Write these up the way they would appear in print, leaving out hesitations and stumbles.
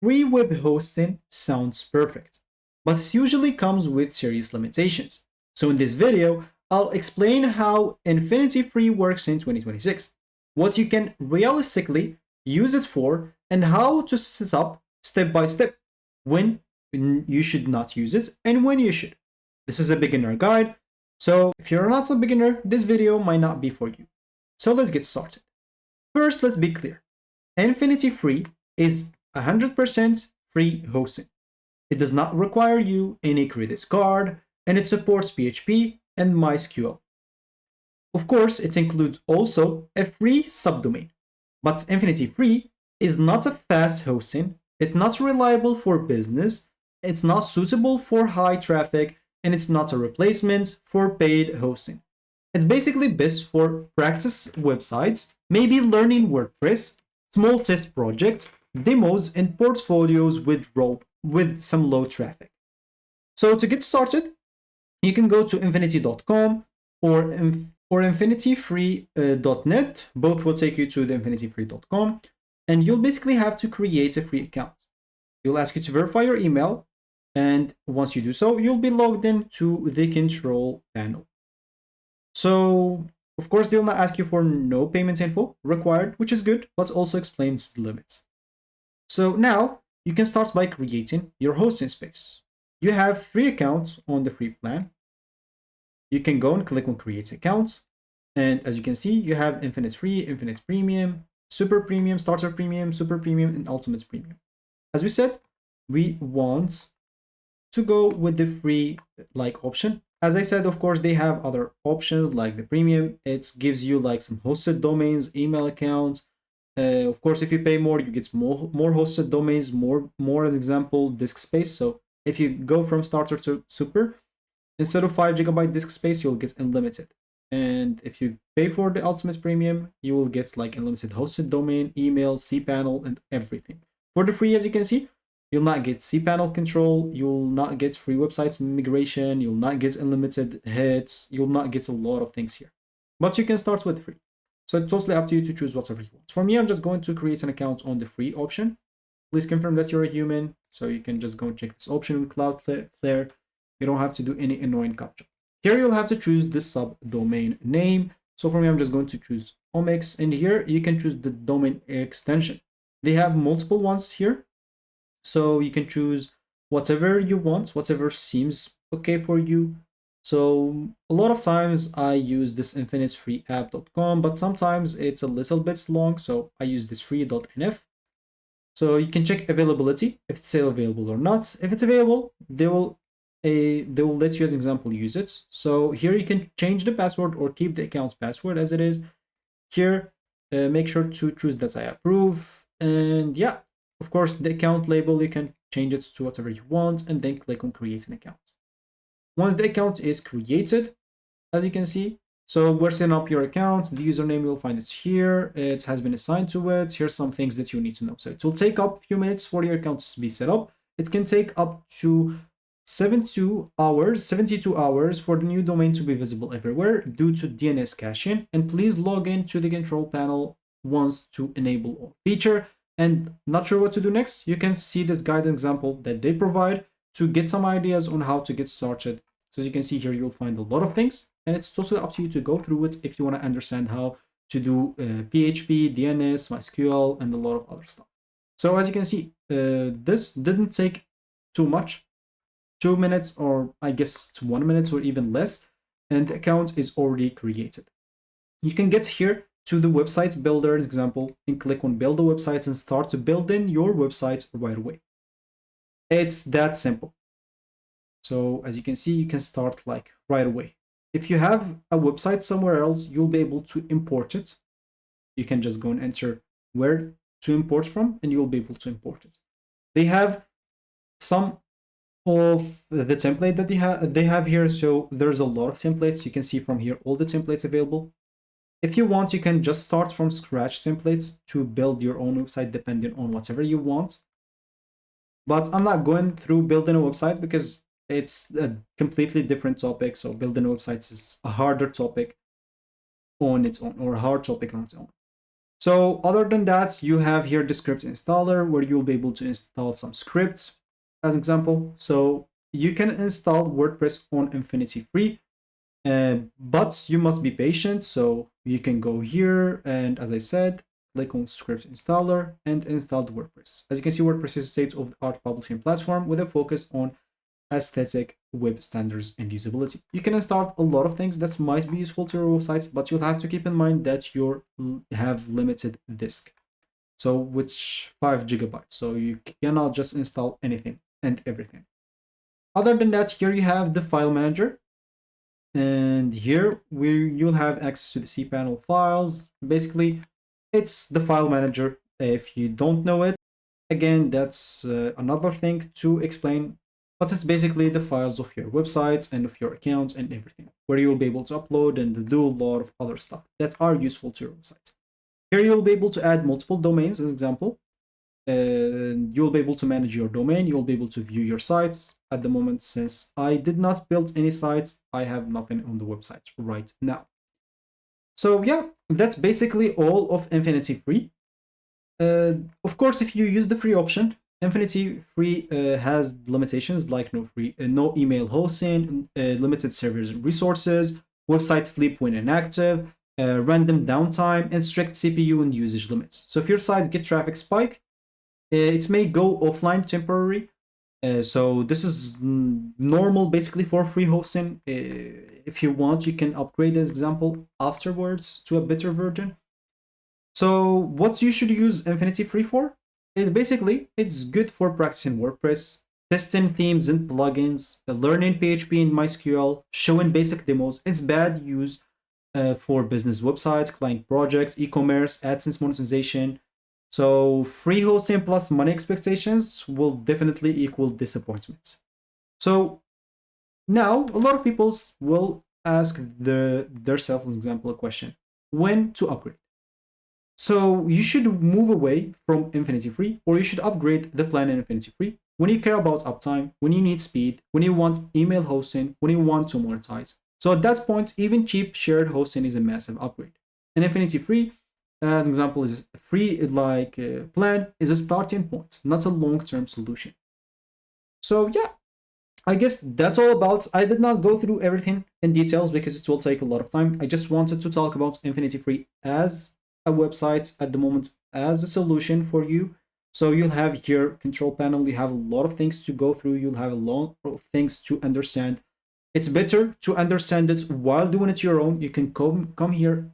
free web hosting sounds perfect, but it usually comes with serious limitations. So in this video, I'll explain how Infinity Free works in 2026, what you can realistically use it for, and how to set it up step by step, when you should not use it and when you should. This is a beginner guide, so if you're not a beginner, this video might not be for you. So let's get started. First, let's be clear. Infinity Free is 100% free hosting. It does not require you any credit card, and it supports PHP and MySQL. Of course, it includes also a free subdomain, but Infinity Free is not a fast hosting, it's not reliable for business, it's not suitable for high traffic, and it's not a replacement for paid hosting. It's basically best for practice websites, maybe learning WordPress, small test projects, demos, and portfolios with some low traffic. So to get started, you can go to infinity.com or infinityfree.net. Both will take you to the infinityfree.com, and you'll basically have to create a free account. You'll ask you to verify your email, and once you do so, you'll be logged into the control panel. So, of course, they'll not ask you for no payment info required, which is good, but also explains the limits. So now you can start by creating your hosting space. You have 3 accounts on the free plan. You can go and click on create accounts. And as you can see, you have Infinite Free, Infinite Premium, Super Premium, Starter Premium, Super Premium, and Ultimate Premium. As we said, we want to go with the free option. As I said, of course, they have other options like the premium. It gives you like some hosted domains, email accounts. Of course, if you pay more, you get more hosted domains, more as example, disk space. So if you go from starter to super, instead of 5 GB disk space, you'll get unlimited. And if you pay for the ultimate premium, you will get like unlimited hosted domain, email, cPanel, and everything. For the free, as you can see, you'll not get cPanel control, you'll not get free websites migration, you'll not get unlimited hits, you'll not get a lot of things here. But you can start with free. So it's totally up to you to choose whatever you want. For me, I'm just going to create an account on the free option. Please confirm that you're a human. So you can just go and check this option with Cloudflare. You don't have to do any annoying captcha. Here you'll have to choose the subdomain name. So for me, I'm just going to choose Omics. And here you can choose the domain extension. They have multiple ones here. So you can choose whatever you want, whatever seems okay for you. So a lot of times I use this infinitefreeapp.com, but sometimes it's a little bit long. So I use this free.nf. So you can check availability, if it's still available or not. If it's available, they will let you, as an example, use it. So here you can change the password or keep the account's password as it is. Here, make sure to choose that I approve. And yeah, of course, the account label, you can change it to whatever you want and then click on create an account. Once the account is created, as you can see, so we're setting up your account. The username, you'll find it here. It has been assigned to it. Here's some things that you need to know. So it will take up a few minutes for your account to be set up. It can take up to 72 hours for the new domain to be visible everywhere due to DNS caching. And please log into the control panel once to enable all feature. And not sure what to do next, you can see this guide example that they provide to get some ideas on how to get started. So as you can see here, you'll find a lot of things, and it's totally up to you to go through it if you want to understand how to do PHP, DNS, MySQL, and a lot of other stuff. So as you can see, this didn't take too much, 2 minutes, or I guess 1 minute or even less, and the account is already created. You can get here to the website builder example and click on build a website and start to build in your website right away. It's that simple. So as you can see, you can start like right away. If you have a website somewhere else, you'll be able to import it. You can just go and enter where to import from, and you'll be able to import it. They have some of the template that they have here. So there's a lot of templates. You can see from here all the templates available. If you want, you can just start from scratch templates to build your own website depending on whatever you want. But I'm not going through building a website because it's a completely different topic. So building a website is a harder topic on its own, or a hard topic on its own. So other than that, you have here the script installer where you'll be able to install some scripts as example. So you can install WordPress on InfinityFree, but you must be patient. So you can go here and, as I said, click on script installer and install the WordPress. As you can see, WordPress is a state-of-the-art publishing platform with a focus on aesthetic, web standards, and usability. You can install a lot of things that might be useful to your websites, but you'll have to keep in mind that you have limited disk, so which 5 gigabytes. So you cannot just install anything and everything. Other than that, here you have the file manager, and here you'll have access to the cPanel files. Basically, it's the file manager. If you don't know it, again, that's another thing to explain. But it's basically the files of your websites and of your accounts and everything, where you'll be able to upload and do a lot of other stuff that are useful to your website. Here you'll be able to add multiple domains as example. You'll be able to manage your domain. You'll be able to view your sites. At the moment, since I did not build any sites, I have nothing on the website right now. So yeah, that's basically all of InfinityFree. Of course, if you use the free option, InfinityFree has limitations like no email hosting, limited servers and resources, website sleep when inactive, random downtime, and strict CPU and usage limits. So if your site get traffic spike, it may go offline temporarily. So this is normal basically for free hosting. If you want, you can upgrade as example afterwards to a better version. So what you should use InfinityFree for is basically it's good for practicing WordPress, testing themes and plugins, learning PHP and MySQL, showing basic demos. It's bad use for business websites, client projects, e-commerce, AdSense monetization. So free hosting plus money expectations will definitely equal disappointment. So now a lot of people will ask themselves, as example, a question: when to upgrade? So you should move away from InfinityFree, or you should upgrade the plan in InfinityFree when you care about uptime, when you need speed, when you want email hosting, when you want to monetize. So at that point, even cheap shared hosting is a massive upgrade. And InfinityFree, as an example, is free plan is a starting point, not a long-term solution. So yeah, I guess that's all about. I did not go through everything in details because it will take a lot of time. I just wanted to talk about InfinityFree as a website at the moment, as a solution for you. So you'll have here control panel. You have a lot of things to go through. You'll have a lot of things to understand. It's better to understand it while doing it your own. You can come here,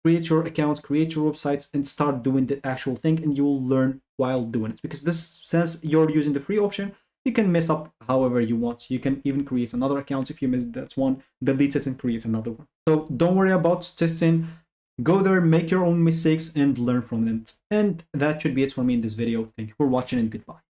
create your account, create your website, and start doing the actual thing, and you will learn while doing it. Because this, since you're using the free option, you can mess up however you want. You can even create another account if you missed that one, delete it and create another one. So don't worry about testing. Go there, make your own mistakes, and learn from them. And that should be it for me in this video. Thank you for watching, and goodbye.